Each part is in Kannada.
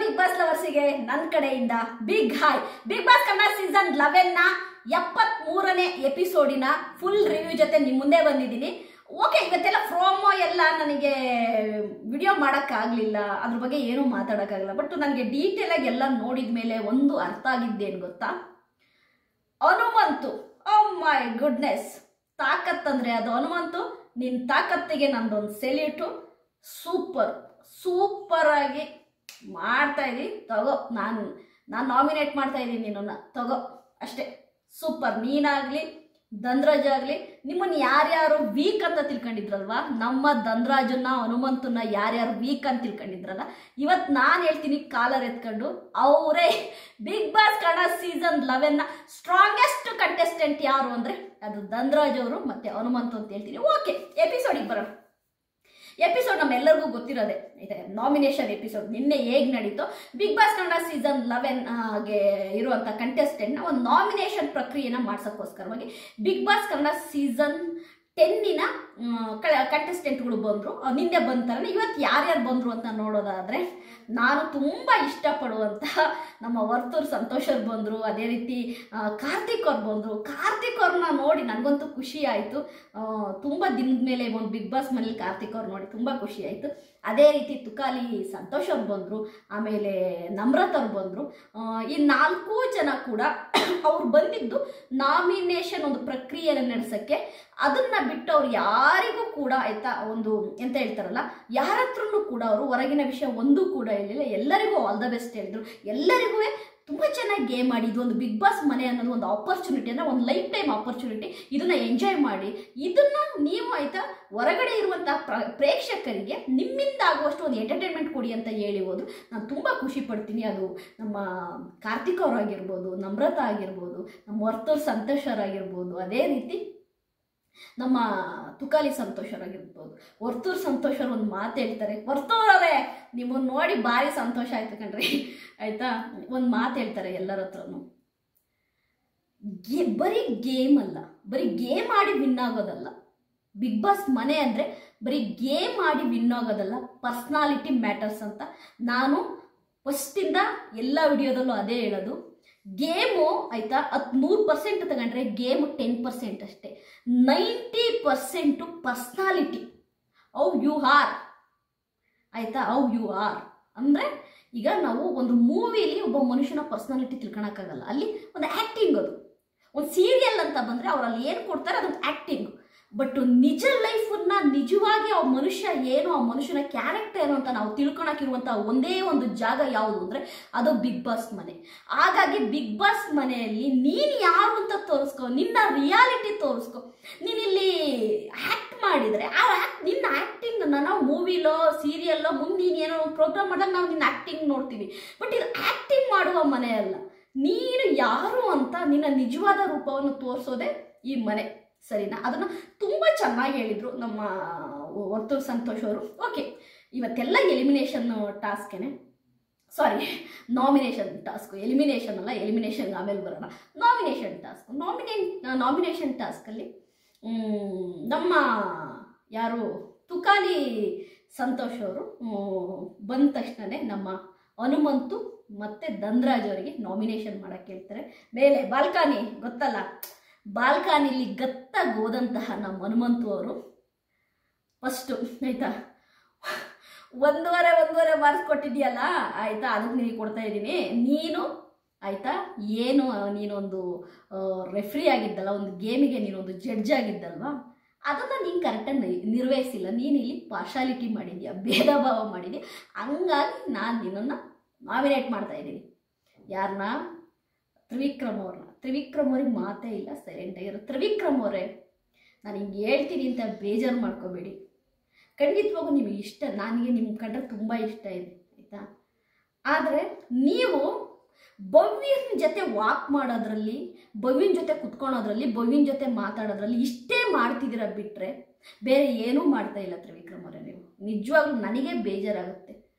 ಬಿಗ್ ಬಾಸ್ ಲವರ್ಸಿಗೆ ನನ್ನ ಕಡೆಯಿಂದ big hi. Big boss Kannada season 11ನ 73ನೇ ಎಪಿಸೋಡಿನ ಫುಲ್ ರಿವ್ಯೂ ಜೊತೆ ನಿಮ್ಮ ಮುಂದೆ ಬಂದಿದ್ದೀನಿ. ಓಕೆ, ಇವತ್ತೆಲ್ಲ ಪ್ರೋಮೋ ಎಲ್ಲ ನನಗೆ ವಿಡಿಯೋ ಮಾಡೋಕ್ಕಾಗಲಿಲ್ಲ, ಅದ್ರ ಬಗ್ಗೆ ಏನೂ ಮಾತಾಡೋಕ್ಕಾಗಲ್ಲ. ಬಟ್ ನನಗೆ ಡೀಟೇಲ್ ಆಗಿ ಎಲ್ಲ ನೋಡಿದ ಮೇಲೆ ಒಂದು ಅರ್ಥ ಆಗಿದ್ದೇನು ಗೊತ್ತಾ? ಹನುಮಂತು, ಓ ಮೈ ಗುಡ್ನೆಸ್, ತಾಕತ್ತಂದ್ರೆ ಅದು ಹನುಮಂತು. ನಿನ್ನ ತಾಕತ್ತಿಗೆ ನಂದೊಂದು ಸೆಲ್ಯೂಟು. ಸೂಪರ್ ಆಗಿ ಮಾಡ್ತಾ ಇದ್ದೀನಿ. ತಗೋ, ನಾನು ನಾಮಿನೇಟ್ ಮಾಡ್ತಾ ಇದ್ದೀನಿ ನಿನ್ನನ್ನು, ತಗೋ ಅಷ್ಟೇ. ಸೂಪರ್. ನೀನಾಗಲಿ ಧನ್ರಾಜ್ ಆಗಲಿ, ನಿಮ್ಮನ್ನು ಯಾರ್ಯಾರು ವೀಕ್ ಅಂತ ತಿಳ್ಕೊಂಡಿದ್ರಲ್ವಾ, ನಮ್ಮ ಧನ್ರಾಜನ್ನ ಹನುಮಂತನ್ನ ಯಾರ್ಯಾರು ವೀಕ್ ಅಂತ ತಿಳ್ಕೊಂಡಿದ್ರಲ್ಲ, ಇವತ್ತು ನಾನು ಹೇಳ್ತೀನಿ ಕಾಲರ್ ಎತ್ಕೊಂಡು, ಅವರೇ ಬಿಗ್ ಬಾಸ್ ಕನ್ನಡ ಸೀಸನ್ 11ನ ಸ್ಟ್ರಾಂಗೆಸ್ಟ್ ಕಂಟೆಸ್ಟೆಂಟ್ ಯಾರು ಅಂದರೆ ಅದು ಧನ್ರಾಜ್ ಅವರು ಮತ್ತು ಹನುಮಂತು ಅಂತ ಹೇಳ್ತೀನಿ. ಓಕೆ, ಎಪಿಸೋಡಿಗೆ ಬರೋಣ. ಎಪಿಸೋಡ್ ನಮ್ಮೆಲ್ಲರಿಗೂ ಗೊತ್ತಿರೋದೆ ಇದೆ, ನಾಮಿನೇಷನ್ ಎಪಿಸೋಡ್. ನಿನ್ನೆ ಹೇಗೆ ನಡೀತೋ ಬಿಗ್ ಬಾಸ್ ಕನ್ನಡ ಸೀಸನ್ 11ಗೆ ಇರುವಂಥ ಕಂಟೆಸ್ಟೆಂಟ್ನ ಒಂದು ನಾಮಿನೇಷನ್ ಪ್ರಕ್ರಿಯೆನ ಮಾಡ್ಸೋಕ್ಕೋಸ್ಕರವಾಗಿ ಬಿಗ್ ಬಾಸ್ ಕನ್ನಡ ಸೀಸನ್ 10ನ ಕಂಟೆಸ್ಟೆಂಟ್ಗಳು ಬಂದರು. ನಿನ್ನೆ ಬಂತಾರೆ. ಇವತ್ತು ಯಾರ್ಯಾರು ಬಂದರು ಅಂತ ನೋಡೋದಾದರೆ, ನಾನು ತುಂಬ ಇಷ್ಟಪಡುವಂತಹ ನಮ್ಮ ವರ್ತೂರ್ ಸಂತೋಷ್ ಅವ್ರು ಬಂದರು. ಅದೇ ರೀತಿ ಕಾರ್ತಿಕ್ ಅವ್ರು ಬಂದರು. ಕಾರ್ತಿಕ್ ಅವ್ರನ್ನ ನೋಡಿ ನನಗಂತೂ ಖುಷಿ ಆಯಿತು. ತುಂಬ ದಿನದ ಮೇಲೆ ಒಂದು ಬಿಗ್ ಬಾಸ್ ಮನೇಲಿ ಕಾರ್ತಿಕ್ ಅವ್ರು ನೋಡಿ ತುಂಬ ಖುಷಿ ಆಯಿತು. ಅದೇ ರೀತಿ ತುಕಾಲಿ ಸಂತೋಷ್ ಅವ್ರು ಬಂದರು. ಆಮೇಲೆ ನಮ್ರತ್ ಅವ್ರು ಬಂದರು. ಈ 4 ಜನ ಕೂಡ ಅವ್ರು ಬಂದಿದ್ದು ನಾಮಿನೇಷನ್ ಒಂದು ಪ್ರಕ್ರಿಯೆಯನ್ನು ನಡೆಸೋಕ್ಕೆ. ಅದನ್ನು ಬಿಟ್ಟು ಅವ್ರು ಯಾರಿಗೂ ಕೂಡ ಆಯಿತಾ, ಒಂದು ಎಂತ ಹೇಳ್ತಾರಲ್ಲ, ಯಾರ ಹತ್ರನೂ ಕೂಡ ಅವರು ಹೊರಗಿನ ವಿಷಯ ಒಂದೂ ಕೂಡ ಹೇಳಿಲ್ಲ. ಎಲ್ಲರಿಗೂ ಆಲ್ ದ ಬೆಸ್ಟ್ ಹೇಳಿದ್ರು. ಎಲ್ಲರಿಗೂ ತುಂಬ ಚೆನ್ನಾಗಿ ಗೇಮ್ ಮಾಡಿ, ಇದು ಒಂದು ಬಿಗ್ ಬಾಸ್ ಮನೆ ಅನ್ನೋದು ಒಂದು ಆಪರ್ಚುನಿಟಿ, ಅಂದರೆ ಒಂದು ಲೈಫ್ ಟೈಮ್ ಆಪರ್ಚುನಿಟಿ. ಇದನ್ನು ಎಂಜಾಯ್ ಮಾಡಿ. ಇದನ್ನು ನೀವು ಆಯಿತಾ ಹೊರಗಡೆ ಇರುವಂಥ ಪ್ರೇಕ್ಷಕರಿಗೆ ನಿಮ್ಮಿಂದ ಆಗುವಷ್ಟು ಒಂದು ಎಂಟರ್ಟೈನ್ಮೆಂಟ್ ಕೊಡಿ ಅಂತ ಹೇಳಿ ಹೋದು. ನಾನು ತುಂಬ ಖುಷಿ ಪಡ್ತೀನಿ. ಅದು ನಮ್ಮ ಕಾರ್ತಿಕ್ ಅವರಾಗಿರ್ಬೋದು, ನಮ್ರತಾ ಆಗಿರ್ಬೋದು, ನಮ್ಮ ವರ್ತೂರ್ ಸಂತೋಷ್ ಅವರಾಗಿರ್ಬೋದು, ಅದೇ ರೀತಿ ನಮ್ಮ ತುಕಾಲಿ ಸಂತೋಷ್ ಅವರಾಗಿರ್ಬೋದು. ವರ್ತೂರ್ ಸಂತೋಷ್ ಅವ್ರು ಒಂದು ಮಾತು ಹೇಳ್ತಾರೆ. ವರ್ತೂರ್ ಅವರೇ, ನಿಮ್ಮನ್ನು ನೋಡಿ ಭಾರಿ ಸಂತೋಷ ಆಯ್ತು ಕಣ್ರಿ, ಆಯಿತಾ. ಒಂದು ಮಾತು ಹೇಳ್ತಾರೆ ಎಲ್ಲರ ಹತ್ರನೂ, ಬರೀ ಗೇಮ್ ಅಲ್ಲ, ಬರೀ ಗೇಮ್ ಆಡಿ ವಿನ್ ಆಗೋದಲ್ಲ. ಬಿಗ್ ಬಾಸ್ ಮನೆ ಅಂದರೆ ಬರೀ ಗೇಮ್ ಆಡಿ ವಿನ್ ಆಗೋದಲ್ಲ, ಪರ್ಸ್ನಾಲಿಟಿ ಮ್ಯಾಟರ್ಸ್ ಅಂತ ನಾನು ಫಸ್ಟಿಂದ ಎಲ್ಲ ವಿಡಿಯೋದಲ್ಲೂ ಅದೇ ಹೇಳೋದು. ಗೇಮು ಆಯಿತಾ 100% ತಗೊಂಡ್ರೆ ಗೇಮು 10% ಅಷ್ಟೇ. 90% ಪರ್ಸ್ನಾಲಿಟಿ, ಹೌ ಯು ಆರ್, ಆಯಿತಾ. ಹೌ ಯು ಆರ್ ಅಂದರೆ, ಈಗ ನಾವು ಒಂದು ಮೂವಿಲಿ ಒಬ್ಬ ಮನುಷ್ಯನ ಪರ್ಸ್ನಾಲಿಟಿ ತಿಳ್ಕೊಳಕ್ಕಾಗಲ್ಲ. ಅಲ್ಲಿ ಒಂದು ಆ್ಯಕ್ಟಿಂಗ್, ಅದು ಒಂದು ಸೀರಿಯಲ್ ಅಂತ ಬಂದರೆ ಅವರಲ್ಲಿ ಏನು ಕೊಡ್ತಾರೆ ಅದೊಂದು ಆ್ಯಕ್ಟಿಂಗ್. ಬಟ್ ನಿಜ ಲೈಫನ್ನ ನಿಜವಾಗಿ ಆ ಮನುಷ್ಯ ಏನು, ಆ ಮನುಷ್ಯನ ಕ್ಯಾರೆಕ್ಟರ್ ಏನು ಅಂತ ನಾವು ತಿಳ್ಕೊಳಕ್ಕಿರುವಂಥ ಒಂದೇ ಒಂದು ಜಾಗ ಯಾವುದು ಅಂದರೆ ಅದು ಬಿಗ್ ಬಾಸ್ ಮನೆ. ಹಾಗಾಗಿ ಬಿಗ್ ಬಾಸ್ ಮನೆಯಲ್ಲಿ ನೀನು ಯಾರು ಅಂತ ತೋರಿಸ್ಕೊ, ನಿನ್ನ ರಿಯಾಲಿಟಿ ತೋರಿಸ್ಕೊ. ನೀನಿಲ್ಲಿ ಆ್ಯಕ್ಟ್ ಮಾಡಿದರೆ ನಿನ್ನ ಆ್ಯಕ್ಟಿಂಗನ್ನು ನಾವು ಮೂವಿಲೋ ಸೀರಿಯಲ್ಲೋ ಮುಂದೆ ನೀನೇನೋ ಒಂದು ಪ್ರೋಗ್ರಾಮ್ ಮಾಡಿದಾಗ ನಾವು ನಿನ್ನ ಆ್ಯಕ್ಟಿಂಗ್ ನೋಡ್ತೀವಿ. ಬಟ್ ಇದು ಆ್ಯಕ್ಟಿಂಗ್ ಮಾಡುವ ಮನೆ ಅಲ್ಲ. ನೀನು ಯಾರು ಅಂತ ನಿನ್ನ ನಿಜವಾದ ರೂಪವನ್ನು ತೋರಿಸೋದೇ ಈ ಮನೆ, ಸರಿನಾ? ಅದನ್ನು ತುಂಬ ಚೆನ್ನಾಗಿ ಹೇಳಿದರು ನಮ್ಮ ವರ್ತೂರ್ ಸಂತೋಷ್ ಅವರು. ಓಕೆ, ಇವತ್ತೆಲ್ಲ ಎಲಿಮಿನೇಷನ್ ಟಾಸ್ಕೇನೆ, ಸಾರಿ ನಾಮಿನೇಷನ್ ಟಾಸ್ಕು. ಎಲಿಮಿನೇಷನ್ ಅಲ್ಲ, ಎಲಿಮಿನೇಷನ್ಗೆ ಆಮೇಲೆ ಬರೋಣ. Nomination task. ನಾಮಿನೇಷನ್ ಟಾಸ್ಕಲ್ಲಿ ನಮ್ಮ ಯಾರು ತುಕಾಲಿ ಸಂತೋಷ್ ಅವರು ಬಂದ ತಕ್ಷಣವೇ ನಮ್ಮ ಹನುಮಂತು ಮತ್ತು ಧನ್ರಾಜ್ ಅವರಿಗೆ ನಾಮಿನೇಷನ್ ಮಾಡೋಕ್ಕೆ ಹೇಳ್ತಾರೆ. ಮೇಲೆ ಬಾಲ್ಕನಿ ಗೊತ್ತಲ್ಲ, ಬಾಲ್ಕನಿಲಿ ಗತ್ತಾಗಿ ಹೋದಂತಹ ನಮ್ಮ ಹನುಮಂತು ಅವರು ಫಸ್ಟು ಆಯಿತಾ, ಒಂದೂವರೆ ಮಾರ್ಕ್ಸ್ ಕೊಟ್ಟಿದೆಯಲ್ಲ, ಆಯಿತಾ, ಅದಕ್ಕೆ ನಿನಗೆ ಕೊಡ್ತಾ ಇದ್ದೀನಿ. ನೀನು ಆಯಿತಾ, ಏನು ನೀನೊಂದು ರೆಫ್ರಿ ಆಗಿದ್ದಲ್ಲ, ಒಂದು ಗೇಮಿಗೆ ನೀನೊಂದು ಜಡ್ಜ್ ಆಗಿದ್ದಲ್ವಾ, ಅದನ್ನು ನೀನು ಕರೆಕ್ಟಾಗಿ ನಿರ್ವಹಿಸಿಲ್ಲ. ನೀನು ಇಲ್ಲಿ ಪಾರ್ಶಾಲಿಟಿ ಮಾಡಿದ್ಯಾ, ಭೇದ ಭಾವ ಮಾಡಿದ್ಯಾ. ಹಂಗಾಗಿ ನಾನು ನಿನ್ನನ್ನು ನಾಮಿನೇಟ್ ಮಾಡ್ತಾ ಇದ್ದೀನಿ. ಯಾರನ್ನ? ತ್ರಿವಿಕ್ರಮ್ ಅವ್ರನ್ನ. ತ್ರಿವಿಕ್ರಮ್ ಅವ್ರಿಗೆ ಮಾತೇ ಇಲ್ಲ, ಸೈಲೆಂಟಾಗಿರೋ. ತ್ರಿವಿಕ್ರಮ್ ಅವರೇ, ನಾನು ಹಿಂಗೆ ಹೇಳ್ತೀನಿ ಅಂತ ಬೇಜಾರು ಮಾಡ್ಕೋಬೇಡಿ. ಖಂಡಿತವಾಗೂ ನಿಮಗೆ ಇಷ್ಟ, ನನಗೆ ನಿಮ್ಮ ಕಂಡ್ರೆ ತುಂಬ ಇಷ್ಟ ಇದೆ, ಆಯಿತಾ. ಆದರೆ ನೀವು ಭವ್ಯನ ಜೊತೆ ವಾಕ್ ಮಾಡೋದ್ರಲ್ಲಿ, ಭವ್ಯನ ಜೊತೆ ಕುತ್ಕೊಳೋದ್ರಲ್ಲಿ, ಭವ್ಯನ ಜೊತೆ ಮಾತಾಡೋದ್ರಲ್ಲಿ ಇಷ್ಟೇ ಮಾಡ್ತಿದ್ದೀರ ಬಿಟ್ಟರೆ ಬೇರೆ ಏನೂ ಮಾಡ್ತಾ ಇಲ್ಲ ತ್ರಿವಿಕ್ರಮ್ ಅವರೇ. ನೀವು ನಿಜವಾಗ್ಲೂ ನನಗೆ ಬೇಜಾರಾಗುತ್ತೆ.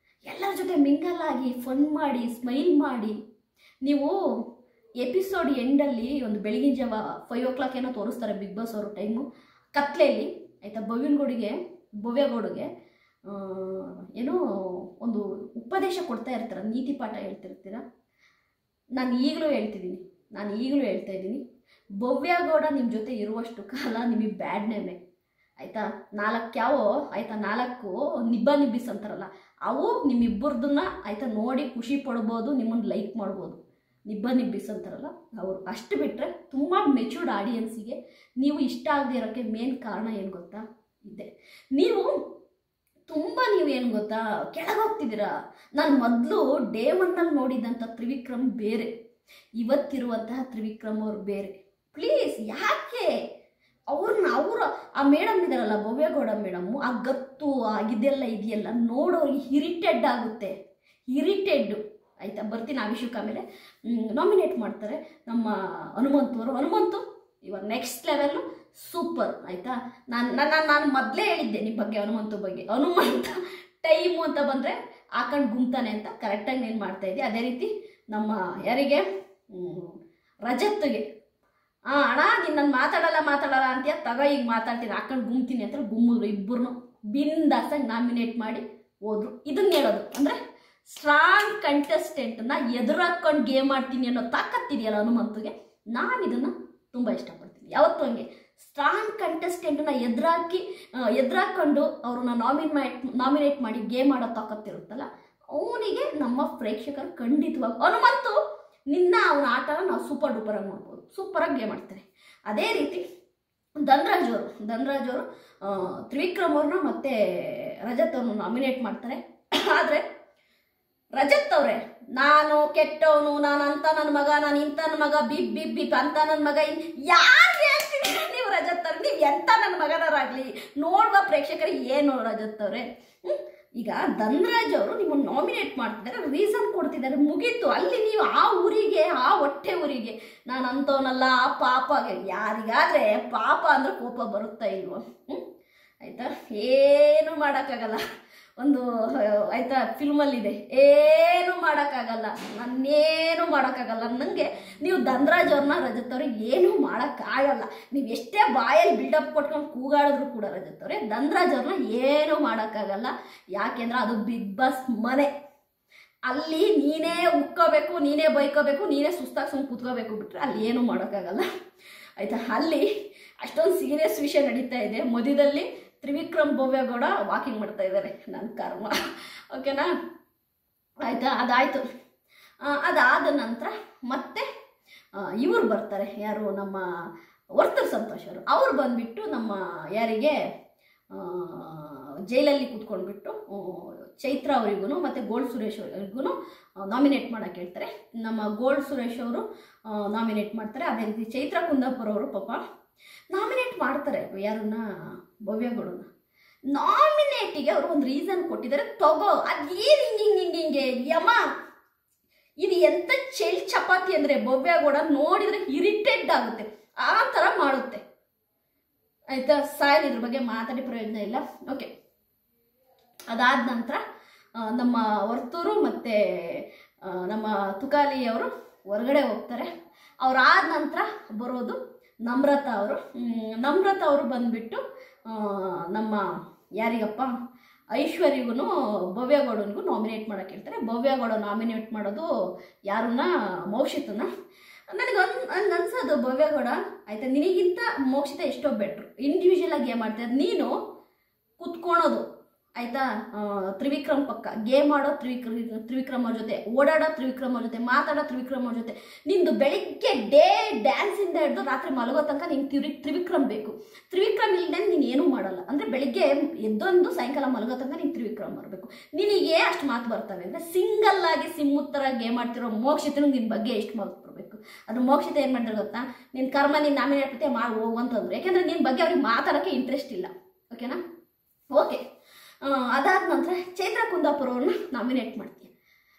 ಎಲ್ಲರ ಜೊತೆ ಮಿಂಗಲ್ ಆಗಿ ಫನ್ ಮಾಡಿ ಸ್ಮೈಲ್ ಮಾಡಿ. ನೀವು ಎಪಿಸೋಡ್ ಎಂಡಲ್ಲಿ ಒಂದು ಬೆಳಗಿನ ಜಾವ 5 o'clock ಏನೋ ತೋರಿಸ್ತಾರೆ ಬಿಗ್ ಬಾಸ್ ಅವರು ಟೈಮು, ಕತ್ಲೆಯಲ್ಲಿ, ಆಯಿತಾ. ಭವ್ಯಗೌಡಿಗೆ ಏನೋ ಒಂದು ಉಪದೇಶ ಕೊಡ್ತಾ ಇರ್ತೀರ, ನೀತಿ ಪಾಠ ಹೇಳ್ತಿರ್ತೀರ. ನಾನು ಈಗಲೂ ಹೇಳ್ತಾ ಇದ್ದೀನಿ, ಭವ್ಯಗೌಡ ನಿಮ್ಮ ಜೊತೆ ಇರುವಷ್ಟು ಕಾಲ ನಿಮಗೆ ಬ್ಯಾಡ್ ನೇಮೇ ಆಯಿತಾ. 4 ಯಾವೋ ಆಯಿತಾ, 4 ನಿಬ್ಬಿಸ್ ಅಂತಾರಲ್ಲ, ಅವು ನಿಮ್ಮಿಬ್ಬರದನ್ನ ಆಯಿತಾ ನೋಡಿ ಖುಷಿ ಪಡ್ಬೋದು, ನಿಮ್ಮನ್ನು ಲೈಕ್ ಮಾಡ್ಬೋದು. ನಿಬ್ಬಿಸ್ ಅಂತಾರಲ್ಲ ಅವರು. ಅಷ್ಟು ಬಿಟ್ಟರೆ ತುಂಬ ಮೆಚೂರ್ಡ್ ಆಡಿಯನ್ಸಿಗೆ ನೀವು ಇಷ್ಟ ಆಗದೆ ಇರೋಕ್ಕೆ ಮೇನ್ ಕಾರಣ ಏನು ಗೊತ್ತಾ ಇದೆ. ನೀವು ಏನು ಗೊತ್ತಾ ಕೆಳಗೋಗ್ತಿದ್ದೀರಾ. ನಾನು ಮೊದಲು ಡೇ 1ನಲ್ಲಿ ನೋಡಿದಂಥ ತ್ರಿವಿಕ್ರಮ್ ಬೇರೆ, ಇವತ್ತಿರುವಂತಹ ತ್ರಿವಿಕ್ರಮ್ ಅವ್ರು ಬೇರೆ. ಪ್ಲೀಸ್ ಯಾಕೆ ಅವರು ಆ ಮೇಡಮ್ ಇದಾರಲ್ಲ, ಭವ್ಯಗೌಡ ಮೇಡಮ್ಮು, ಆ ಗತ್ತು ಆಗಿದೆಲ್ಲ ಇದೆಯಲ್ಲ ನೋಡೋರಿಗೆ ಇರಿಟೇಡ್ ಆಗುತ್ತೆ, ಇರಿಟೇಡ್ಡು ಆಯಿತಾ. ಬರ್ತೀನಿ ಆ ವಿಷಯಕ್ಕೆ. ಆಮೇಲೆ ನಾಮಿನೇಟ್ ಮಾಡ್ತಾರೆ ನಮ್ಮ ಹನುಮಂತು ಇವಾಗ ನೆಕ್ಸ್ಟ್ ಲೆವೆಲ್ಲು ಸೂಪರ್ ಆಯಿತಾ. ನಾನು ಮೊದಲೇ ಹೇಳಿದ್ದೆ ನಿಮ್ಮ ಬಗ್ಗೆ, ಹನುಮಂತ ಟೈಮು ಅಂತ ಬಂದರೆ ಹಾಕೊಂಡು ಗುಮ್ತಾನೆ ಅಂತ ಕರೆಕ್ಟಾಗಿ ನೀನು ಮಾಡ್ತಾಯಿದ್ದೆ. ಅದೇ ರೀತಿ ನಮ್ಮ ಯಾರಿಗೆ ರಜತ್ಗೆ ಅಣ್ಣ ನೀನು ಮಾತಾಡಲ್ಲ ಅಂತೀಯ, ತಗೋ ಈಗ ಮಾತಾಡ್ತೀನಿ ಹಾಕೊಂಡು ಗುಮ್ತೀನಿ ಅಂತ ಗುಮ್ಮಿದ್ರು. ಇಬ್ಬರನ್ನು ಬಿಂದಾಸಾಗಿ ನಾಮಿನೇಟ್ ಮಾಡಿ ಹೋದ್ರು. ಇದನ್ನ ಹೇಳೋದು ಅಂದರೆ ಸ್ಟ್ರಾಂಗ್ ಕಂಟೆಸ್ಟೆಂಟನ್ನ ಎದುರಾಕೊಂಡು ಗೇಮ್ ಮಾಡ್ತೀನಿ ಅನ್ನೋ ತಾಕತ್ತಿದೆಯಲ್ಲ ಹನುಮಂತಗೆ, ನಾನು ಇದನ್ನು ತುಂಬ ಇಷ್ಟಪಡ್ತೀನಿ. ಯಾವತ್ತೂ ಹಂಗೆ ಸ್ಟ್ರಾಂಗ್ ಕಂಟೆಸ್ಟೆಂಟನ್ನ ಎದುರಾಕೊಂಡು ಅವ್ರನ್ನ ನಾಮಿನೇಟ್ ಮಾಡಿ ಗೇಮ್ ಆಡೋ ತಾಕತ್ತಿರುತ್ತಲ್ಲ, ಅವನಿಗೆ ನಮ್ಮ ಪ್ರೇಕ್ಷಕರು ಖಂಡಿತವಾಗಿ ಹನುಮಂತು ನಿನ್ನ ಅವನ ಆಟನ ನಾವು ಸೂಪರ್ ಡೂಪರಾಗಿ ನೋಡ್ಬೋದು, ಸೂಪರಾಗಿ ಗೇಮ್ ಆಡ್ತಾರೆ. ಅದೇ ರೀತಿ ಧನ್ರಾಜ್ ಅವರು ತ್ರಿವಿಕ್ರಮ್ ಅವ್ರನ್ನ ಮತ್ತು ರಜತ್ ಅವ್ರನ್ನ ನಾಮಿನೇಟ್ ಮಾಡ್ತಾರೆ. ಆದರೆ ರಜತ್ ಅವರೇ, ನಾನು ಕೆಟ್ಟವನು, ನಾನು ಅಂತ ನನ್ನ ಮಗ, ನಾನು ಇಂಥ ನನ್ನ ಮಗ, ಬಿಪ್ ಅಂತ ನನ್ನ ಮಗ, ಯಾರು ಹೇಳ್ತೀನಿ ನೀವು ರಜತ್ ಅವ್ರೆ? ನೀವು ಎಂಥ ನನ್ನ ಮಗನರಾಗಲಿ ನೋಡುವ ಪ್ರೇಕ್ಷಕರಿಗೆ ಏನು ರಜತ್ ಅವರೇ? ಈಗ ಧನ್ರಾಜ್ ಅವರು ನಿಮ್ಮನ್ನು ನಾಮಿನೇಟ್ ಮಾಡ್ತಿದ್ದಾರೆ, ರೀಸನ್ ಕೊಡ್ತಿದ್ದಾರೆ, ಮುಗೀತು. ಅಲ್ಲಿ ನೀವು ಆ ಊರಿಗೆ, ಆ ಹೊಟ್ಟೆ ಊರಿಗೆ ನಾನು ಅಂಥವನಲ್ಲ, ಆ ಪಾಪಗೆ ಯಾರಿಗಾದರೆ ಪಾಪ ಅಂದರೆ ಕೋಪ ಬರುತ್ತಾ ಇಲ್ವೋ? ಆಯಿತಾ, ಏನೂ ಮಾಡೋಕ್ಕಾಗಲ್ಲ. ಒಂದು ಆಯಿತಾ ಫಿಲ್ಮಲ್ಲಿದೆ, ಏನೂ ಮಾಡೋಕ್ಕಾಗಲ್ಲ, ನನ್ನೇನು ಮಾಡೋಕ್ಕಾಗಲ್ಲ ಅನ್ನಂಗೆ ನೀವು ಧನ್ರಾಜ್ ಅವ್ರನ್ನ ರಜತ್ ಅವ್ರಿಗೆ ಏನೂ ಮಾಡೋಕ್ಕಾಗಲ್ಲ. ನೀವು ಎಷ್ಟೇ ಬಾಯಲ್ಲಿ ಬಿಲ್ಡಪ್ ಕೊಟ್ಕೊಂಡು ಕೂಗಾಡಿದ್ರು ಕೂಡ ರಜತ್ ಅವರೇ, ಧನ್ರಾಜ್ ಅವ್ರನ್ನ ಏನೂ ಮಾಡೋಕ್ಕಾಗಲ್ಲ. ಯಾಕೆಂದ್ರೆ ಅದು ಬಿಗ್ ಬಾಸ್ ಮನೆ. ಅಲ್ಲಿ ನೀನೇ ಉಕ್ಕೋಬೇಕು, ನೀನೇ ಬೈಕೋಬೇಕು, ನೀನೇ ಸುಸ್ತಾಗಿ ಸುಮ್ಮನೆ ಕೂತ್ಕೋಬೇಕು, ಬಿಟ್ಟರೆ ಅಲ್ಲಿ ಏನೂ ಮಾಡೋಕ್ಕಾಗಲ್ಲ ಆಯಿತಾ. ಅಲ್ಲಿ ಅಷ್ಟೊಂದು ಸೀರಿಯಸ್ ವಿಷಯ ನಡೀತಾ ಇದೆ. ಮಧ್ಯದಲ್ಲಿ ತ್ರಿವಿಕ್ರಮ್ ಭವ್ಯಗೌಡ ವಾಕಿಂಗ್ ಮಾಡ್ತಾ ಇದ್ದಾರೆ, ನನ್ನ ಕರ್ಮ. ಓಕೆನಾ, ಆಯಿತಾ. ಅದಾಯಿತು. ಅದಾದ ನಂತರ ಮತ್ತೆ ಇವ್ರು ಬರ್ತಾರೆ, ಯಾರು ನಮ್ಮ ವರ್ತೂರ್ ಸಂತೋಷ್ ಅವ್ರು ಬಂದುಬಿಟ್ಟು ನಮ್ಮ ಯಾರಿಗೆ ಜೈಲಲ್ಲಿ ಕೂತ್ಕೊಂಡ್ಬಿಟ್ಟು ಚೈತ್ರ ಅವರಿಗೂ ಮತ್ತು ಗೋಲ್ಡ್ ಸುರೇಶ್ ಅವರಿಗೂ ನಾಮಿನೇಟ್ ಮಾಡೋಕ್ಕೆ ಹೇಳ್ತಾರೆ. ನಮ್ಮ ಗೋಲ್ಡ್ ಸುರೇಶ್ ಅವರು ನಾಮಿನೇಟ್ ಮಾಡ್ತಾರೆ. ಅದೇ ರೀತಿ ಚೈತ್ರ ಕುಂದಾಪುರ ಅವರು ಪಾಪ ನಾಮಿನೇಟ್ ಮಾಡ್ತಾರೆ ಯಾರನ್ನ, ಭವ್ಯಗೌಡನ. ನಾಮಿನೇಟಿಗೆ ಅವರು ಒಂದು ರೀಸನ್ ಕೊಟ್ಟಿದ್ದಾರೆ, ತಗೋ. ಅದೇನು ಹಿಂಗೆ ಯಮ್ಮ, ಇದು ಎಂಥ ಚೆಲ್ ಚಪಾತಿ ಅಂದರೆ ಭವ್ಯಗೌಡ ನೋಡಿದರೆ ಇರಿಟೇಟ್ ಆಗುತ್ತೆ, ಆ ಥರ ಮಾಡುತ್ತೆ ಆಯಿತಾ. ಸಾಯಲ್ ಇದ್ರ ಬಗ್ಗೆ ಮಾತಾಡಿ ಪ್ರಯೋಜನ ಇಲ್ಲ. ಓಕೆ, ಅದಾದ ನಂತರ ನಮ್ಮ ವರ್ತೂರು ಮತ್ತು ನಮ್ಮ ತುಕಾಲಿ ಅವರು ಹೊರಗಡೆ ಹೋಗ್ತಾರೆ. ಅವರಾದ ನಂತರ ಬರೋದು ನಮ್ರತಾ ಅವರು ಬಂದುಬಿಟ್ಟು ನಮ್ಮ ಯಾರಿಗಪ್ಪ ಐಶ್ವರ್ಯಗೂ ಭವ್ಯಗೌಡನಿಗೂ ನಾಮಿನೇಟ್ ಮಾಡೋಕ್ಕೆ ಹೇಳ್ತಾರೆ. ಭವ್ಯಗೌಡ ನಾಮಿನೇಟ್ ಮಾಡೋದು ಯಾರನ್ನ, ಮೋಕ್ಷಿತನ. ನನಗೆ ಅನ್ಸೋದು ಭವ್ಯಗೌಡ ಆಯಿತಾ, ನಿನಗಿಂತ ಮೋಕ್ಷಿತ ಎಷ್ಟೋ ಬೆಟ್ರು. ಇಂಡಿವಿಜುವಲಾಗಿ ಗೇಮ್ ಮಾಡ್ತಾರೆ, ನೀನು ಕುತ್ಕೊಳೋದು ಆಯಿತಾ. ತ್ರಿವಿಕ್ರಮ್ ಪಕ್ಕ ಗೇಮ್ ಆಡೋ ತ್ರಿವಿಕ್ರಮ್ ಅವ್ರ ಜೊತೆ, ಓಡಾಡೋ ತ್ರಿವಿಕ್ರಮ್ ಅವ್ರ ಜೊತೆ, ಮಾತಾಡೋ ತ್ರಿವಿಕ್ರಮ್ ಅವ್ರ ಜೊತೆ. ನಿಂದು ಬೆಳಿಗ್ಗೆ ಡ್ಯಾನ್ಸಿಂದ ಹಿಡಿದು ರಾತ್ರಿ ಮಲಗೋ ತನಕ ನಿಂಗೆ ತ್ರಿವಿಕ್ರಮ್ ಬೇಕು. ತ್ರಿವಿಕ್ರಮ್ ಇಲ್ಲದೆ ನೀನು ಏನೂ ಮಾಡಲ್ಲ. ಅಂದರೆ ಬೆಳಿಗ್ಗೆ ಎದ್ದೊಂದು ಸಾಯಂಕಾಲ ಮಲಗೋ ತನಕ ನೀನು ತ್ರಿವಿಕ್ರಮ್ ಬರಬೇಕು. ನಿನಗೆ ಅಷ್ಟು ಮಾತು ಬರ್ತವೆ ಅಂದರೆ ಸಿಂಗಲ್ಲಾಗಿ ಸಿಮ್ಮುತ್ತರ ಗೇಮ್ ಮಾಡ್ತಿರೋ ಮೋಕ್ಷಿತನು ನಿನ್ನ ಬಗ್ಗೆ ಎಷ್ಟು ಮಾತು ಬರಬೇಕು. ಅದು ಮೋಕ್ಷಿತ ಏನು ಮಾಡಿದ್ರೆ ಗೊತ್ತಾ, ನಿನ್ನ ಕರ್ಮ ನೀನು ನಾಮಿನೇಟ್ ಮಾಡಿ ಹೋಗುವಂತಂದ್ರು. ಯಾಕೆಂದರೆ ನಿನ್ನ ಬಗ್ಗೆ ಅವ್ರಿಗೆ ಮಾತಾಡೋಕ್ಕೆ ಇಂಟ್ರೆಸ್ಟ್ ಇಲ್ಲ. ಓಕೆನಾ, ಓಕೆ. ಅದಾದ ನಂತರ ಚೈತ್ರ ಕುಂದಾಪುರ ಅವ್ರನ್ನ ನಾಮಿನೇಟ್ ಮಾಡ್ತೀಯ.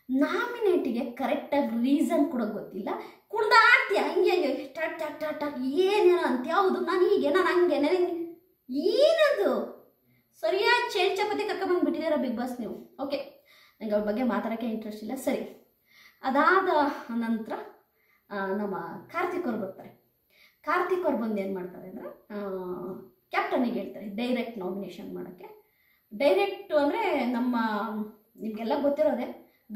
ನಾಮಿನೇಟಿಗೆ ಕರೆಕ್ಟಾಗಿ ರೀಸನ್ ಕೊಡೋಕೆ ಗೊತ್ತಿಲ್ಲ, ಕುಡ್ದಾಡ್ತೀಯ ಹಂಗೆ ಟಾಟ್ ಏನೇನೋ ಅಂತ. ಯಾವುದು ನಾನು ಹೀಗೆ, ನಾನು ಹಂಗೆ, ಏನದು ಸರಿಯಾಗಿ ಚೇಂಜ್ ಚಪಾತಿ ಕರ್ಕೊಂಬಂದು ಬಿಟ್ಟಿದ್ದೀರಾ ಬಿಗ್ ಬಾಸ್ ನೀವು. ಓಕೆ, ನನಗೆ ಅವ್ರ ಬಗ್ಗೆ ಮಾತಾಡೋಕ್ಕೆ ಇಂಟ್ರೆಸ್ಟ್ ಇಲ್ಲ, ಸರಿ. ಅದಾದ ನಂತರ ನಮ್ಮ ಕಾರ್ತಿಕ್ ಅವ್ರು ಬರ್ತಾರೆ. ಕಾರ್ತಿಕ್ ಅವ್ರು ಬಂದು ಏನು ಮಾಡ್ತಾರೆ ಅಂದರೆ ಕ್ಯಾಪ್ಟನಿಗೆ ಹೇಳ್ತಾರೆ ಡೈರೆಕ್ಟ್ ನಾಮಿನೇಷನ್ ಮಾಡೋಕ್ಕೆ. ಡೈರೆಕ್ಟು ಅಂದರೆ ನಮ್ಮ ನಿಮಗೆಲ್ಲ ಗೊತ್ತಿರೋದೆ,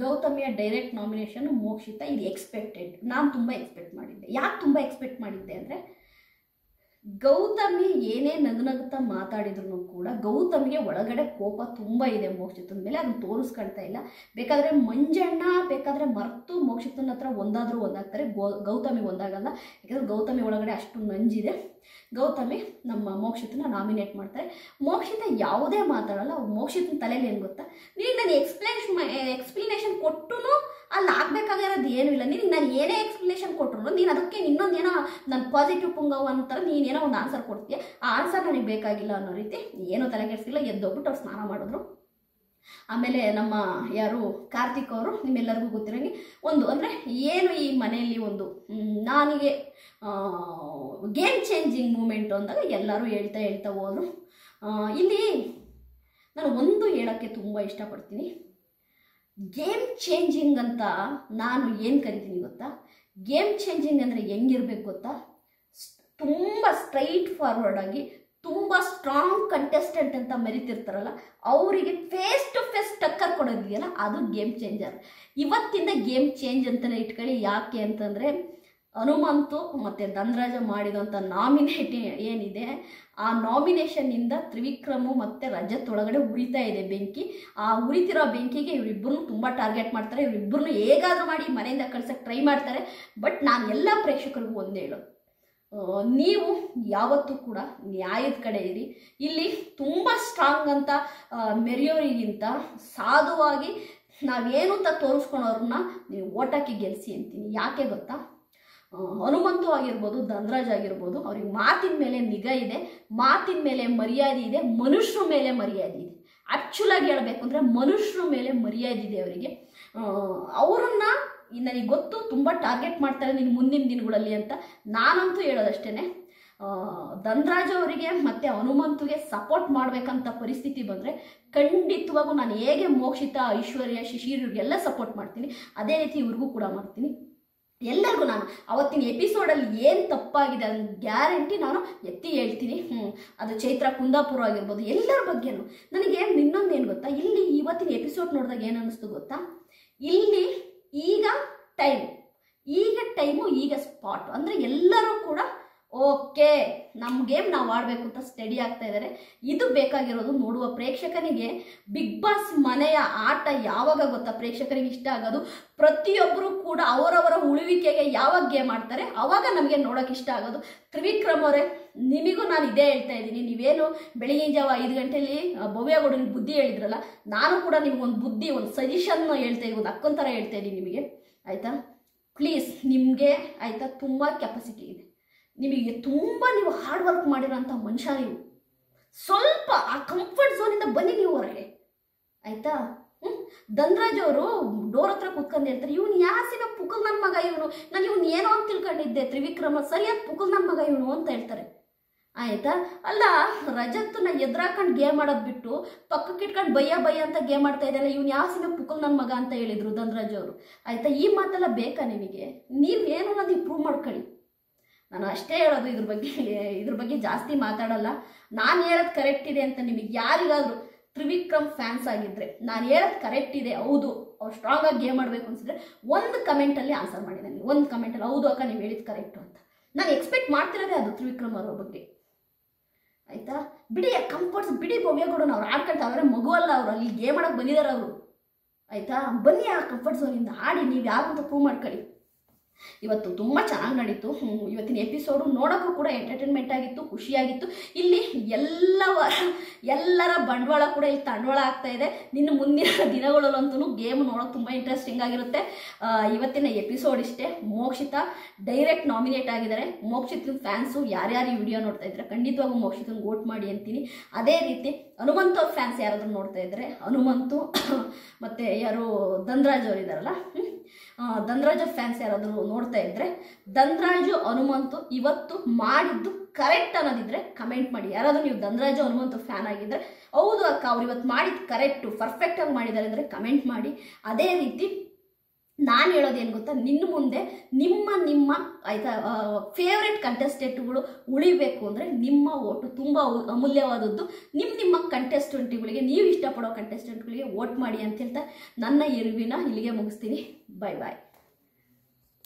ಗೌತಮಿಯ ಡೈರೆಕ್ಟ್ ನಾಮಿನೇಷನ್ ಮೋಕ್ಷಿತ, ಇದು ಎಕ್ಸ್ಪೆಕ್ಟೆಡ್. ನಾನು ತುಂಬ ಎಕ್ಸ್ಪೆಕ್ಟ್ ಮಾಡಿದ್ದೆ. ಯಾಕೆ ತುಂಬ ಎಕ್ಸ್ಪೆಕ್ಟ್ ಮಾಡಿದ್ದೆ ಅಂದರೆ, ಗೌತಮಿ ಏನೇ ನಗುತ್ತಾ ಮಾತಾಡಿದ್ರು ಕೂಡ ಗೌತಮಿಗೆ ಒಳಗಡೆ ಕೋಪ ತುಂಬ ಇದೆ ಮೋಕ್ಷಿತನ ಮೇಲೆ, ಅದನ್ನು ತೋರಿಸ್ಕೊಳ್ತಾ ಇಲ್ಲ. ಬೇಕಾದರೆ ಮಂಜಣ್ಣ ಬೇಕಾದರೆ ಮರೆತು ಮೋಕ್ಷಿತನ ಹತ್ರ ಒಂದಾದರೂ ಒಂದಾಗ್ತಾರೆ, ಗೌತಮಿ ಒಂದಾಗಲ್ಲ. ಯಾಕಂದರೆ ಗೌತಮಿ ಒಳಗಡೆ ಅಷ್ಟು ನಂಜಿದೆ. ಗೌತಮಿ ನಮ್ಮ ಮೋಕ್ಷಿತನ ನಾಮಿನೇಟ್ ಮಾಡ್ತಾರೆ. ಮೋಕ್ಷಿತ ಯಾವುದೇ ಮಾತಾಡಲ್ಲ. ಮೋಕ್ಷಿತನ ತಲೆಯಲ್ಲಿ ಏನು ಗೊತ್ತಾ, ನೀನು ನಾನು ಎಕ್ಸ್ಪ್ಲನೇಷನ್ ಕೊಟ್ಟು ಅಲ್ಲಿ ಆಗಬೇಕಾಗಿರೋದು ಏನೂ ಇಲ್ಲ. ನೀನು ನಾನು ಏನೇ ಎಕ್ಸ್ಪ್ಲನೇಷನ್ ಕೊಟ್ಟರು ನೀನು ಅದಕ್ಕೆ ಇನ್ನೊಂದೇನೋ ನಾನು ಪಾಸಿಟಿವ್ ಪುಂಗವ್ ಅಂತಾರೆ, ನೀನೇನೋ ಒಂದು ಆನ್ಸರ್ ಕೊಡ್ತೀಯ, ಆ ಆನ್ಸರ್ ನನಗೆ ಬೇಕಾಗಿಲ್ಲ ಅನ್ನೋ ರೀತಿ ಏನೂ ತಲೆ ಕೆಡಿಸಿಲ್ಲ. ಎದ್ದೋಗ್ಬಿಟ್ಟು ಅವ್ರು ಸ್ನಾನ ಮಾಡಿದ್ರು. ಆಮೇಲೆ ನಮ್ಮ ಯಾರು ಕಾರ್ತಿಕ್ ಅವರು ನಿಮ್ಮೆಲ್ಲರಿಗೂ ಗೊತ್ತಿರೋಂಗೆ ಒಂದು ಅಂದರೆ ಏನು ಈ ಮನೆಯಲ್ಲಿ ಒಂದು ನನಗೆ ಗೇಮ್ ಚೇಂಜಿಂಗ್ ಮೂಮೆಂಟು ಅಂದಾಗ ಎಲ್ಲರೂ ಹೇಳ್ತಾ ಹೋದರು. ಇಲ್ಲಿ ನಾನು ಒಂದು ಹೇಳೋಕ್ಕೆ ತುಂಬ ಇಷ್ಟಪಡ್ತೀನಿ. ಗೇಮ್ ಚೇಂಜಿಂಗ್ ಅಂತ ನಾನು ಏನು ಕರಿತೀನಿ ಗೊತ್ತಾ? ಗೇಮ್ ಚೇಂಜಿಂಗ್ ಅಂದರೆ ಹೆಂಗಿರ್ಬೇಕು ಗೊತ್ತಾ? ತುಂಬ ಸ್ಟ್ರೈಟ್ ಫಾರ್ವರ್ಡ್ ಆಗಿ ತುಂಬ ಸ್ಟ್ರಾಂಗ್ ಕಂಟೆಸ್ಟೆಂಟ್ ಅಂತ ಮೆರಿತಿರ್ತಾರಲ್ಲ, ಅವರಿಗೆ ಫೇಸ್ ಟು ಫೇಸ್ ಟಕ್ಕರ್ ಕೊಡೋದಿದೆಯಲ್ಲ, ಅದು ಗೇಮ್ ಚೇಂಜರ್. ಇವತ್ತಿಂದ ಗೇಮ್ ಚೇಂಜ್ ಅಂತಲೇ ಇಟ್ಕೊಳ್ಳಿ. ಯಾಕೆ ಅಂತಂದರೆ, ಹನುಮಂತು ಮತ್ತು ಧನರಾಜ ಮಾಡಿದಂಥ ನಾಮಿನೇಟ್ ಏನಿದೆ, ಆ ನಾಮಿನೇಷನ್ನಿಂದ ತ್ರಿವಿಕ್ರಮು ಮತ್ತು ರಜತ್ ಒಳಗಡೆ ಉರಿತಾ ಇದೆ ಬೆಂಕಿ. ಆ ಉರಿತಿರೋ ಬೆಂಕಿಗೆ ಇವರಿಬ್ಬರನ್ನು ತುಂಬ ಟಾರ್ಗೆಟ್ ಮಾಡ್ತಾರೆ. ಇವರಿಬ್ಬರನ್ನು ಹೇಗಾದರೂ ಮಾಡಿ ಮನೆಯಿಂದ ಕಳ್ಸೋಕ್ಕೆ ಟ್ರೈ ಮಾಡ್ತಾರೆ. ಬಟ್ ನಾನು ಎಲ್ಲ ಪ್ರೇಕ್ಷಕರಿಗೂ ಒಂದೇ ಹೇಳೋದು, ನೀವು ಯಾವತ್ತೂ ಕೂಡ ನ್ಯಾಯದ ಕಡೆ ಇರಿ. ಇಲ್ಲಿ ತುಂಬ ಸ್ಟ್ರಾಂಗ್ ಅಂತ ಮೆರೆಯೋರಿಗಿಂತ ಸಾಧುವಾಗಿ ನಾವೇನು ಅಂತ ತೋರಿಸ್ಕೊಳೋರನ್ನ ನೀವು ಓಟಾಕಿ ಗೆಲ್ಲಿಸಿ ಅಂತೀನಿ. ಯಾಕೆ ಗೊತ್ತಾ? ಹನುಮಂತು ಆಗಿರ್ಬೋದು, ಧನರಾಜ್ ಆಗಿರ್ಬೋದು, ಅವ್ರಿಗೆ ಮಾತಿನ ಮೇಲೆ ನಿಗಾ ಇದೆ, ಮಾತಿನ ಮೇಲೆ ಮರ್ಯಾದೆ ಇದೆ, ಮನುಷ್ಯರ ಮೇಲೆ ಮರ್ಯಾದೆ ಇದೆ. ಆ್ಯಕ್ಚುಲಾಗಿ ಹೇಳಬೇಕು ಅಂದರೆ ಮನುಷ್ಯರ ಮೇಲೆ ಮರ್ಯಾದೆ ಇದೆ ಅವರಿಗೆ. ಅವರನ್ನ ನನಗೆ ಗೊತ್ತು ತುಂಬ ಟಾರ್ಗೆಟ್ ಮಾಡ್ತಾರೆ ನೀನು ಮುಂದಿನ ದಿನಗಳಲ್ಲಿ ಅಂತ. ನಾನಂತೂ ಹೇಳೋದಷ್ಟೇ, ಧನರಾಜ್ ಅವರಿಗೆ ಮತ್ತು ಹನುಮಂತುಗೆ ಸಪೋರ್ಟ್ ಮಾಡಬೇಕಂತ ಪರಿಸ್ಥಿತಿ ಬಂದರೆ ಖಂಡಿತವಾಗೂ ನಾನು ಹೇಗೆ ಮೋಕ್ಷಿತ, ಐಶ್ವರ್ಯ, ಶಿಶಿರ್ ಇವ್ರಿಗೆಲ್ಲ ಸಪೋರ್ಟ್ ಮಾಡ್ತೀನಿ, ಅದೇ ರೀತಿ ಇವ್ರಿಗೂ ಕೂಡ ಮಾಡ್ತೀನಿ. ಎಲ್ಲರಿಗೂ ನಾನು ಅವತ್ತಿನ ಎಪಿಸೋಡಲ್ಲಿ ಏನು ತಪ್ಪಾಗಿದೆ ಅದನ್ನು ಗ್ಯಾರಂಟಿ ನಾನು ಎತ್ತಿ ಹೇಳ್ತೀನಿ. ಅದು ಚೈತ್ರ ಕುಂದಾಪುರ ಆಗಿರ್ಬೋದು, ಎಲ್ಲರ ಬಗ್ಗೆನೂ. ನನಗೆ ಇನ್ನೊಂದೇನು ಗೊತ್ತಾ, ಇಲ್ಲಿ ಇವತ್ತಿನ ಎಪಿಸೋಡ್ ನೋಡಿದಾಗ ಏನು ಅನ್ನಿಸ್ತು ಗೊತ್ತಾ, ಇಲ್ಲಿ ಈಗ ಟೈಮು ಈಗ ಸ್ಪಾಟ್ ಅಂದರೆ ಎಲ್ಲರೂ ಕೂಡ ಓಕೆ ನಮ್ಮ ಗೇಮ್ ನಾವು ಆಡಬೇಕು ಅಂತ ಸ್ಟಡಿ ಆಗ್ತಾ ಇದ್ದಾರೆ. ಇದು ಬೇಕಾಗಿರೋದು ನೋಡುವ ಪ್ರೇಕ್ಷಕನಿಗೆ. ಬಿಗ್ ಬಾಸ್ ಮನೆಯ ಆಟ ಯಾವಾಗ ಗೊತ್ತಾ ಪ್ರೇಕ್ಷಕರಿಗೆ ಇಷ್ಟ ಆಗೋದು? ಪ್ರತಿಯೊಬ್ಬರು ಕೂಡ ಅವರವರ ಉಳಿವಿಕೆಗೆ ಯಾವಾಗ ಗೇಮ್ ಆಡ್ತಾರೆ ಆವಾಗ ನಮಗೆ ನೋಡೋಕೆ ಇಷ್ಟ ಆಗೋದು. ತ್ರಿವಿಕ್ರಮ್ ಅವರೇ, ನಿಮಗೂ ನಾನು ಇದೇ ಹೇಳ್ತಾ ಇದ್ದೀನಿ. ನೀವೇನು ಬೆಳಗಿನ ಜಾವ 5 ಗಂಟೆಯಲ್ಲಿ ಭವ್ಯಗೌಡನಿಗೆ ಬುದ್ಧಿ ಹೇಳಿದ್ರಲ್ಲ, ನಾನು ಕೂಡ ನಿಮ್ಗೊಂದು ಬುದ್ಧಿ, ಒಂದು ಸಜೆಷನ್ ಹೇಳ್ತಾ ಇದ್ದೀನಿ, ಒಂದು ಅಕ್ಕನ ಥರ ಹೇಳ್ತಾ ಇದ್ದೀನಿ ನಿಮಗೆ. ಆಯಿತಾ? ಪ್ಲೀಸ್, ನಿಮಗೆ ಆಯಿತಾ ತುಂಬ ಕೆಪಾಸಿಟಿ ಇದೆ, ನಿಮಗೆ ತುಂಬ ನೀವು ಹಾರ್ಡ್ ವರ್ಕ್ ಮಾಡಿರೋಂಥ ಮನುಷ್ಯ. ನೀವು ಸ್ವಲ್ಪ ಆ ಕಂಫರ್ಟ್ ಝೋನಿಂದ ಬನ್ನಿ ನೀವು ಹೊರಗೆ. ಆಯಿತಾ? ಧನರಾಜ್ ಅವರು ಡೋರ್ ಹತ್ರ ಕೂತ್ಕೊಂಡು ಹೇಳ್ತಾರೆ, ಇವನು ಯಾಸಿನ ಪುಕಲ್ ನನ್ನ ಮಗ ಇವನು, ನಾನು ಇವನು ಏನೋ ಅಂತ ತಿಳ್ಕೊಂಡಿದ್ದೆ, ತ್ರಿವಿಕ್ರಮ ಸರಿಯಾದ ಪುಕಲ್ ನನ್ನ ಮಗ ಇವನು ಅಂತ ಹೇಳ್ತಾರೆ. ಆಯಿತಾ? ಅಲ್ಲ, ರಜತ್ನ ಎದುರಾಕೊಂಡು ಗೇಮ್ ಆಡೋದು ಬಿಟ್ಟು ಪಕ್ಕಕ್ಕೆ ಇಟ್ಕೊಂಡು ಬಯ್ಯ ಅಂತ ಗೇಮ್ ಆಡ್ತಾ ಇದ್ದಲ್ಲ, ಇವನು ಯಾಸಿನ ಪುಕಲ್ ನನ್ನ ಮಗ ಅಂತ ಹೇಳಿದರು ಧನರಾಜ್ ಅವರು. ಆಯಿತಾ? ಈ ಮಾತೆಲ್ಲ ಬೇಕಾ ನಿಮಗೆ? ನೀವೇನು ನೀವು ಪ್ರೂವ್ ಮಾಡ್ಕೊಳ್ಳಿ. ನಾನು ಅಷ್ಟೇ ಹೇಳೋದು, ಇದ್ರ ಬಗ್ಗೆ ಜಾಸ್ತಿ ಮಾತಾಡಲ್ಲ. ನಾನು ಹೇಳೋದು ಕರೆಕ್ಟ್ ಇದೆ ಅಂತ ನಿಮಗೆ ಯಾರಿಗಾದರೂ ತ್ರಿವಿಕ್ರಮ್ ಫ್ಯಾನ್ಸ್ ಆಗಿದ್ದರೆ, ನಾನು ಹೇಳೋದು ಕರೆಕ್ಟ್ ಇದೆ, ಹೌದು ಅವ್ರು ಸ್ಟ್ರಾಂಗಾಗಿ ಗೇಮ್ ಆಡಬೇಕು ಅನಿಸಿದ್ರೆ ಒಂದು ಕಮೆಂಟಲ್ಲಿ ಆನ್ಸರ್ ಮಾಡಿ ನನಗೆ. ಒಂದು ಕಮೆಂಟಲ್ಲಿ ಹೌದು ಅಕ್ಕ ನೀವು ಹೇಳಿದ್ದು ಕರೆಕ್ಟು ಅಂತ. ನಾನು ಎಕ್ಸ್ಪೆಕ್ಟ್ ಮಾಡ್ತಿರೋದೇ ಅದು ತ್ರಿವಿಕ್ರಮ್ ಅವ್ರ ಬಗ್ಗೆ. ಆಯಿತಾ? ಬಿಡಿ ಆ ಕಂಫರ್ಟ್ಸ್ ಬಿಡಿ. ಭವ್ಯಗೌಡನ ಅವ್ರು ಆಡ್ಕೊಳ್ತಾವ್ರೆ, ಮಗು ಅಲ್ಲ ಅವರು, ಅಲ್ಲಿ ಗೇಮ್ ಆಡೋಕೆ ಬಂದಿದ್ದಾರೆ ಅವರು. ಆಯಿತಾ? ಬನ್ನಿ ಆ ಕಂಫರ್ಟ್ ಝೋನಿಂದ ಆಡಿ, ನೀವು ಯಾರು ಅಂತ ಪ್ರೂವ್ ಮಾಡ್ಕೊಳ್ಳಿ. ಇವತ್ತು ತುಂಬ ಚೆನ್ನಾಗಿ ನಡೀತು. ಇವತ್ತಿನ ಎಪಿಸೋಡು ನೋಡೋಕ್ಕೂ ಕೂಡ ಎಂಟರ್ಟೈನ್ಮೆಂಟ್ ಆಗಿತ್ತು, ಖುಷಿಯಾಗಿತ್ತು. ಇಲ್ಲಿ ಎಲ್ಲರ ಬಂಡವಾಳ ಕೂಡ ಇಲ್ಲಿ ತಂಡವಾಳ ಆಗ್ತಾ ಇದೆ. ನಿನ್ನ ಮುಂದಿನ ದಿನಗಳಲ್ಲಂತೂ ಗೇಮ್ ನೋಡೋಕೆ ತುಂಬ ಇಂಟ್ರೆಸ್ಟಿಂಗ್ ಆಗಿರುತ್ತೆ. ಇವತ್ತಿನ ಎಪಿಸೋಡ್ ಇಷ್ಟೇ. ಮೋಕ್ಷಿತ ಡೈರೆಕ್ಟ್ ನಾಮಿನೇಟ್ ಆಗಿದ್ದಾರೆ. ಮೋಕ್ಷಿತನ ಫ್ಯಾನ್ಸು ಯಾರ್ಯಾರು ಈ ವಿಡಿಯೋ ನೋಡ್ತಾ ಇದ್ದಾರೆ ಖಂಡಿತವಾಗೂ ಮೋಕ್ಷಿತನ ವೋಟ್ ಮಾಡಿ ಅಂತೀನಿ. ಅದೇ ರೀತಿ ಹನುಮಂತು ಅವ್ರ ಫ್ಯಾನ್ಸ್ ಯಾರಾದರೂ ನೋಡ್ತಾ ಇದ್ದಾರೆ, ಹನುಮಂತು ಮತ್ತು ಯಾರು ಧನರಾಜ್ ಅವರು ಇದ್ದಾರಲ್ಲ, ಧನರಾಜ್ ಫ್ಯಾನ್ಸ್ ಯಾರಾದರೂ ನೋಡ್ತಾ ಇದ್ದರೆ, ಧನರಾಜು ಹನುಮಂತು ಇವತ್ತು ಮಾಡಿದ್ದು ಕರೆಕ್ಟ್ ಅನ್ನೋದಿದ್ರೆ ಕಮೆಂಟ್ ಮಾಡಿ. ಯಾರಾದರೂ ನೀವು ಧನರಾಜು ಹನುಮಂತು ಫ್ಯಾನ್ ಆಗಿದ್ದರೆ ಹೌದು ಅಕ್ಕ ಅವ್ರು ಇವತ್ತು ಮಾಡಿದ್ದು ಕರೆಕ್ಟು ಪರ್ಫೆಕ್ಟಾಗಿ ಮಾಡಿದ್ದಾರೆ ಅಂದರೆ ಕಮೆಂಟ್ ಮಾಡಿ. ಅದೇ ರೀತಿ ನಾನು ಹೇಳೋದೇನು ಗೊತ್ತಾ, ನಿನ್ನ ಮುಂದೆ ನಿಮ್ಮ ಆಯ್ತಾ ಫೇವ್ರೆಟ್ ಕಂಟೆಸ್ಟೆಂಟ್ಗಳು ಉಳಿಬೇಕು ಅಂದರೆ ನಿಮ್ಮ ಓಟು ತುಂಬ ಅಮೂಲ್ಯವಾದದ್ದು. ನಿಮ್ಮ ಕಂಟೆಸ್ಟೆಂಟ್ಗಳಿಗೆ, ನೀವು ಇಷ್ಟಪಡೋ ಕಂಟೆಸ್ಟೆಂಟ್ಗಳಿಗೆ ವೋಟ್ ಮಾಡಿ ಅಂತ ಹೇಳ್ತಾ ನನ್ನ ಇರುವಿನ ಇಲ್ಲಿಗೆ ಮುಗಿಸ್ತೀನಿ. ಬಾಯ್ ಬಾಯ್.